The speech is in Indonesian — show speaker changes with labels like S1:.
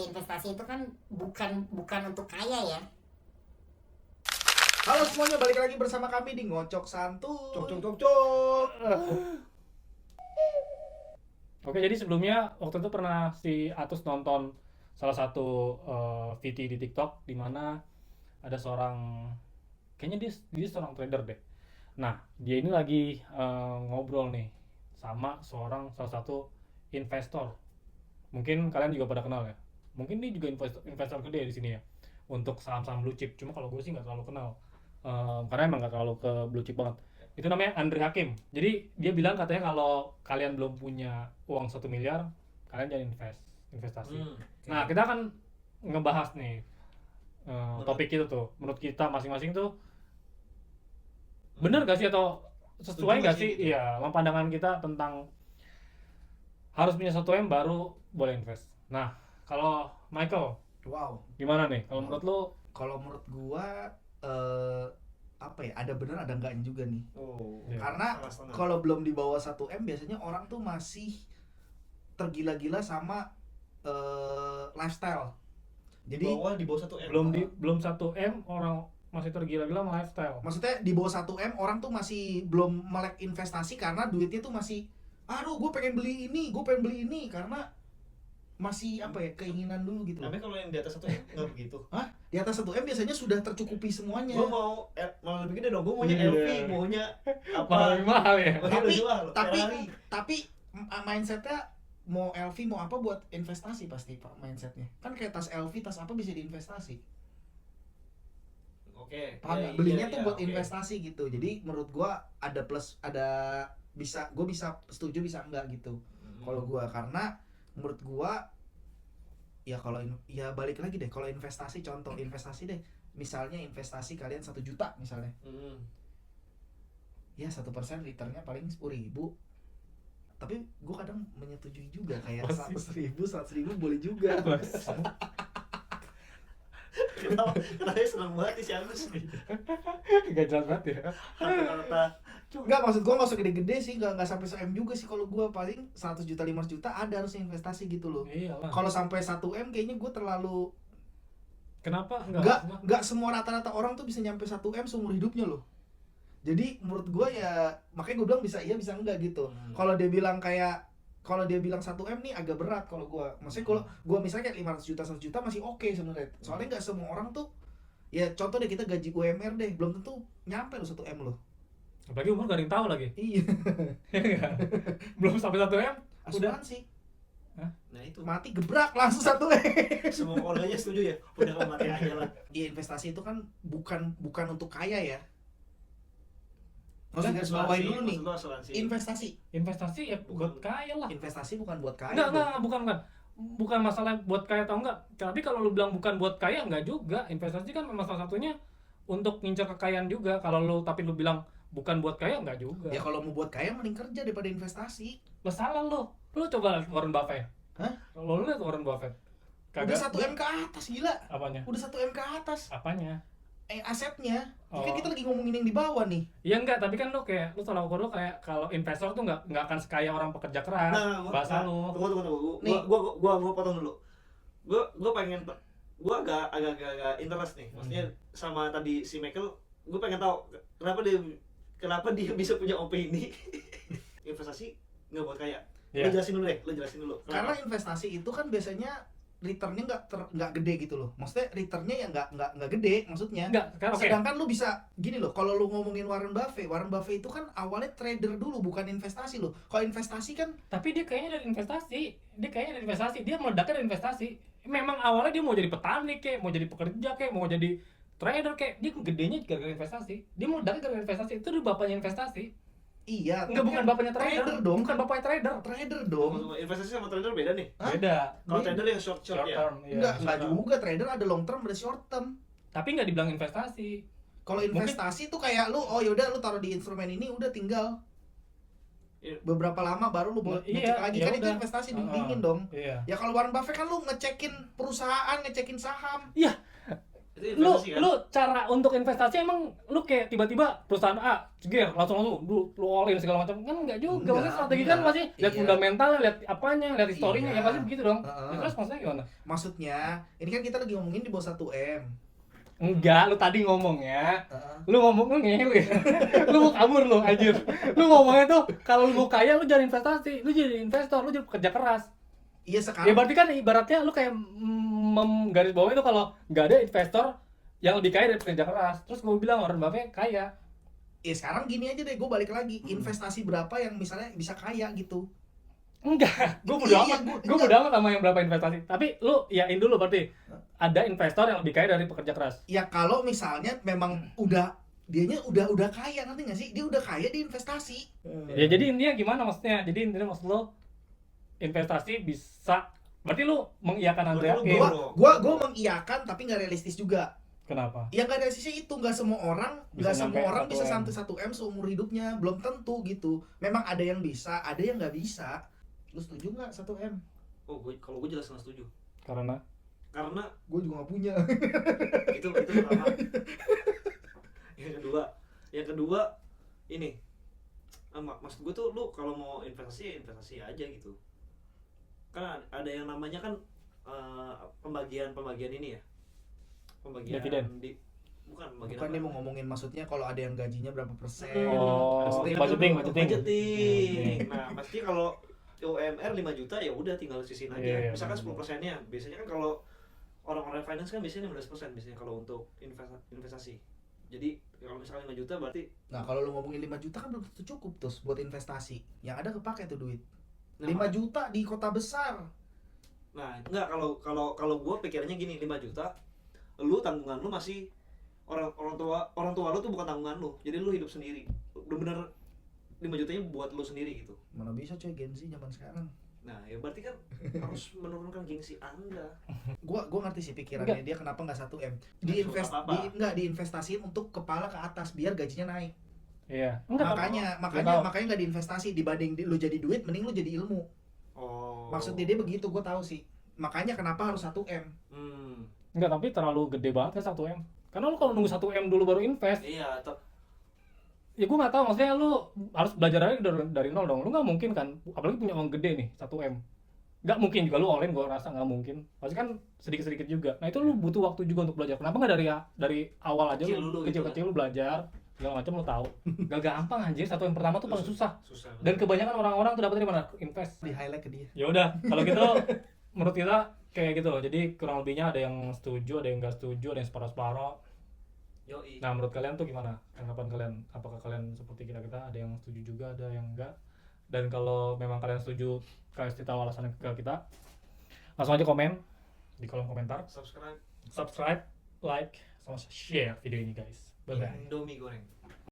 S1: investasi itu kan bukan untuk kaya ya.
S2: Halo semuanya, balik lagi bersama kami di Ngocok Santuy.
S3: Cok.
S4: Oke, jadi sebelumnya waktu itu pernah si Atus nonton salah satu VT di TikTok di mana ada seorang, kayaknya dia seorang trader deh. Nah, dia ini lagi ngobrol nih sama salah satu investor. Mungkin kalian juga pada kenal ya. Mungkin dia juga investor gede di sini ya untuk saham-saham blue chip. Cuma kalau gue sih nggak terlalu kenal karena emang nggak terlalu ke blue chip banget. Itu namanya Andre Hakim. Jadi dia bilang katanya kalau kalian belum punya uang 1 miliar, kalian jangan investasi. Nah, kita akan ngebahas nih topik itu tuh. Menurut kita masing-masing tuh bener gak sih atau sesuai gak sih? Iya, pandangan kita tentang harus punya 1 M baru boleh invest. Nah, kalau Michael,
S2: Wow.
S4: gimana nih? Kalau menurut lo?
S2: Kalau menurut gua apa ya? Ada bener ada enggaknya juga nih.
S4: Iya.
S2: Karena kalau belum di bawah 1 M biasanya orang tuh masih tergila-gila sama lifestyle. Jadi
S3: di bawah 1 M.
S4: Belum 1 M orang masih tergila-gila sama lifestyle.
S2: maksudnya di bawah 1 M orang tuh masih belum melek investasi karena duitnya tuh masih aduh gue pengen beli ini karena masih apa ya, keinginan dulu gitu.
S3: Tapi kalau yang di atas 1 M nggak begitu.
S2: Hah? Di atas 1 M biasanya sudah tercukupi semuanya.
S3: Gue mau lebih gede dong. Gue maunya
S4: Iya.
S3: LV, maunya
S4: Mahal mahal ya.
S2: tapi mindsetnya mau LV mau apa buat investasi pasti pak, mindsetnya kan kayak tas LV tas apa bisa diinvestasi.
S3: Oke.
S2: Paham nggak? Belinya tuh buat investasi gitu. Jadi menurut gua ada plus, ada gue bisa setuju bisa enggak gitu. Kalau gua karena menurut gua ya kalau ya balik lagi deh, kalau investasi, contoh investasi deh, misalnya investasi kalian 1 juta misalnya, ya 1% returnnya paling 10.000. Tapi gue kadang menyetujui juga kayak 100.000 boleh juga.
S3: Kenapa seneng banget nih si Agus nih.
S4: Gak jelas banget ya.
S3: Kata-kata.
S2: Enggak, maksud gue nggak usah gede-gede sih, nggak sampai 1 M juga sih. Kalau gue paling 100 juta 500 juta ada harusnya investasi gitu loh.
S4: Iyalah.
S2: Kalau sampai 1 M kayaknya gue terlalu.
S4: Kenapa?
S2: Enggak semua rata-rata orang tuh bisa nyampe 1 M seumur hidupnya loh. Jadi menurut gue ya makanya gue bilang bisa iya bisa enggak gitu. Kalau dia bilang 1 M nih agak berat kalau gue. Maksudnya kalau gue misalnya kayak 500 juta 100 juta masih oke sebenarnya. Soalnya nggak semua orang tuh, ya contoh deh kita gaji UMR deh belum tentu nyampe lo 1 M loh.
S4: Apalagi umur gak ada yang tahu lagi.
S2: Iya.
S4: Belum sampai 1 M
S2: Asuransi.
S3: Nah itu.
S2: Mati gebrak langsung 1 M.
S3: Semua keluarganya setuju ya. Udah lah mati aja lah.
S2: Iya, investasi itu kan bukan untuk kaya ya. Maksudnya
S3: Asuransi,
S2: bawain dulu nih.
S3: maksud lo asuransi.
S2: Investasi
S4: ya buat kaya lah.
S2: investasi bukan buat kaya.
S4: Bukan masalah buat kaya atau enggak. Tapi kalau lu bilang bukan buat kaya, enggak juga. Investasi kan memang salah satunya untuk ngincar kekayaan juga. Tapi lu bilang bukan buat kaya, enggak juga.
S2: Ya kalau mau buat kaya mending kerja daripada investasi.
S4: Lo salah lo. Lu coba lihat Warren Buffett.
S2: Hah?
S4: Kalau lu lihat Warren Buffett.
S2: Udah 1 M ke atas, gila.
S4: Apanya?
S2: Udah 1 M ke atas.
S4: Apanya?
S2: Asetnya.
S4: Oh.
S2: Kan kita lagi ngomongin yang di bawah nih.
S4: Ya enggak, tapi kan lu tolak ukur lu kayak kalau investor tuh enggak akan sekaya orang pekerja keras. Bahasa lu.
S3: Tunggu.
S2: Nih.
S3: Gua potong dulu. Gua pengen, gua agak interest nih. Maksudnya sama tadi si Michael, gua pengen tahu kenapa dia bisa punya opini investasi nggak buat kaya.
S4: Yeah.
S3: Lo jelasin dulu.
S2: Karena investasi itu kan biasanya returnnya nggak gede gitu loh. Maksudnya returnnya ya nggak gede maksudnya.
S4: Enggak, kan oke.
S2: Sedangkan lu bisa gini loh, kalau lu ngomongin Warren Buffett itu kan awalnya trader dulu bukan investasi loh. Kalau investasi kan
S4: Tapi dia kayaknya dari investasi. Dia meledaknya dari investasi. Memang awalnya dia mau jadi petani kek, mau jadi pekerja kek, mau jadi trader kek. Dia gedenya gara-gara investasi. Dia meledaknya gara-gara investasi. Itu udah bapaknya investasi.
S2: iya,
S4: Enggak, bukan bapaknya
S2: trader dong.
S4: Bukan bapaknya trader.
S2: Trader dong.
S3: Investasi sama trader beda nih.
S2: Hah?
S4: Beda.
S3: Kalau trader yang short ya.
S4: term. Iya,
S2: Enggak
S4: short term.
S2: juga, trader ada long term ada short term.
S4: Tapi enggak dibilang investasi.
S2: Kalau investasi tuh kayak lu yaudah lu taruh di instrumen ini udah tinggal
S3: Iya.
S2: beberapa lama baru lu boleh
S4: Iya,
S2: ngecek lagi
S4: ya
S2: kan itu
S4: udah.
S2: investasi dingin dong.
S4: Iya.
S2: Ya kalau Warren Buffett kan lu ngecekin perusahaan, ngecekin saham.
S4: Iya.
S3: Itu
S4: lu
S3: investasi kan?
S4: lu cara untuk investasi emang lu kayak tiba-tiba perusahaan A jeger langsung lu all in segala macam kan enggak juga.
S2: Enggak,
S4: Maksudnya strategi kan
S2: enggak.
S4: pasti lihat
S2: Iya.
S4: fundamentalnya, lihat apanya, lihat historinya,
S2: Iya.
S4: ya pasti begitu dong.
S2: Heeh.
S4: Ya, terus maksudnya gimana?
S2: Maksudnya, ini kan kita lagi ngomongin di bawah 1M.
S4: Enggak, lu tadi ngomongnya
S2: Heeh.
S4: lu ngomong lu ngeyel ya. Lu mau kabur lu anjir. Lu ngomongnya tuh kalau lu mau kaya lu jangan investasi, lu jadi investor, lu jadi pekerja keras.
S2: Iya
S4: Ya
S2: sekarang.
S4: berarti kan ibaratnya lu kayak menggaris bawah itu kalau nggak ada investor yang lebih kaya dari pekerja keras. Terus gue bilang Warren Buffett kaya.
S2: Ya sekarang gini aja deh, gue balik lagi. Investasi berapa yang misalnya bisa kaya gitu?
S4: Enggak, gue bodo
S2: Iya,
S4: amat.
S2: gua-
S4: Gue bodo amat sama yang berapa investasi. Tapi lu yain dulu berarti ada investor yang lebih kaya dari pekerja keras.
S2: Ya kalau misalnya memang dianya udah kaya, nanti nggak sih? Dia udah kaya di investasi.
S4: Ya jadi intinya gimana maksudnya? Jadi intinya maksud lo investasi bisa berarti lu mengiyakan Andrea
S3: Berarti lu
S4: Kim.
S2: Gua mengiyakan tapi nggak realistis juga.
S4: Kenapa?
S2: Ya nggak realistisnya itu, nggak semua orang
S4: Bisa nyampe
S2: bisa
S4: 1M.
S2: sampai 1M seumur hidupnya, belum tentu gitu. Memang ada yang bisa, ada yang nggak bisa. Lu setuju nggak 1M?
S3: Oh, kalau gue jelas nggak setuju.
S4: Karena
S3: Karena
S2: Gue juga nggak punya.
S3: itu pertama. Yang kedua ini maksud gue tuh lu kalau mau investasi ya investasi aja gitu. Kan ada yang namanya kan pembagian ini ya. Pembagian
S4: Dividen.
S3: bukan pembagian
S2: Bukan
S3: apa?
S2: dia mau ngomongin maksudnya kalau ada yang gajinya berapa persen.
S4: Oh,
S2: Pasti
S4: budgeting.
S3: Nah, pasti kalau UMR 5 juta ya udah tinggal sisihin aja.
S4: Iya,
S3: Misalkan
S4: benar.
S3: 10%-nya. Biasanya kan kalau orang-orang finance kan biasanya 15% biasanya kalau untuk investasi. Jadi kalau misalkan 5 juta berarti
S2: Nah kalau lu ngomongin 5 juta kan belum tentu cukup tuh buat investasi. Yang ada kepake tuh duit.
S3: nah,
S2: 5 juta di kota besar.
S3: Nah, enggak kalau gue pikirannya gini, 5 juta lu tanggungan lu masih orang tua lu tuh bukan tanggungan lu. Jadi lu hidup sendiri. Bener-bener 5 jutanya buat lu sendiri gitu.
S2: Mana bisa coy, Gen Z zaman sekarang.
S3: Nah, ya berarti kan harus menurunkan gengsi Anda.
S2: Gua ngerti sih pikirannya dia kenapa nggak 1M.
S3: Apa-apa.
S2: Diinvestasiin untuk kepala ke atas biar gajinya naik.
S4: iya. Enggak
S2: Makanya nggak diinvestasi, dibanding lu jadi duit mending lu jadi ilmu.
S3: Oh.
S2: Maksudnya dia begitu, gua tahu sih. Makanya kenapa harus 1M.
S4: Enggak, tapi terlalu gede banget kan 1M. Karena lu kalau nunggu 1M dulu baru invest,
S3: Iya,
S4: ya gue nggak tahu, maksudnya lu harus belajar lagi dari nol dong. Lu nggak mungkin kan, apalagi punya uang gede nih 1M, nggak mungkin juga lu all in. Gue rasa nggak mungkin, pasti kan sedikit juga. Nah itu lu butuh waktu juga untuk belajar. Kenapa nggak dari awal aja
S3: Kecil
S4: lu
S3: dulu
S4: kecil
S3: gitu
S4: lu belajar segala macam, lu tahu. Gak gampang anjir, 1M pertama tuh paling susah.
S3: Susah.
S4: Dan kebanyakan orang-orang tuh dapat dari mana? Invest.
S2: Di highlight ke dia.
S4: Ya udah, kalau gitu menurut kita kayak gitu. Jadi kurang lebihnya ada yang setuju, ada yang nggak setuju, ada yang separuh-separuh.
S3: Yoi.
S4: Nah, menurut kalian tuh gimana tanggapan kalian? Apakah kalian seperti kita? Ada yang setuju juga, ada yang enggak. Dan kalau memang kalian setuju, kasih tahu alasannya ke kita. Langsung aja komen di kolom komentar.
S3: Subscribe
S4: Subscribe, like, sama share video ini guys. Bye bye.
S3: Indomie goreng.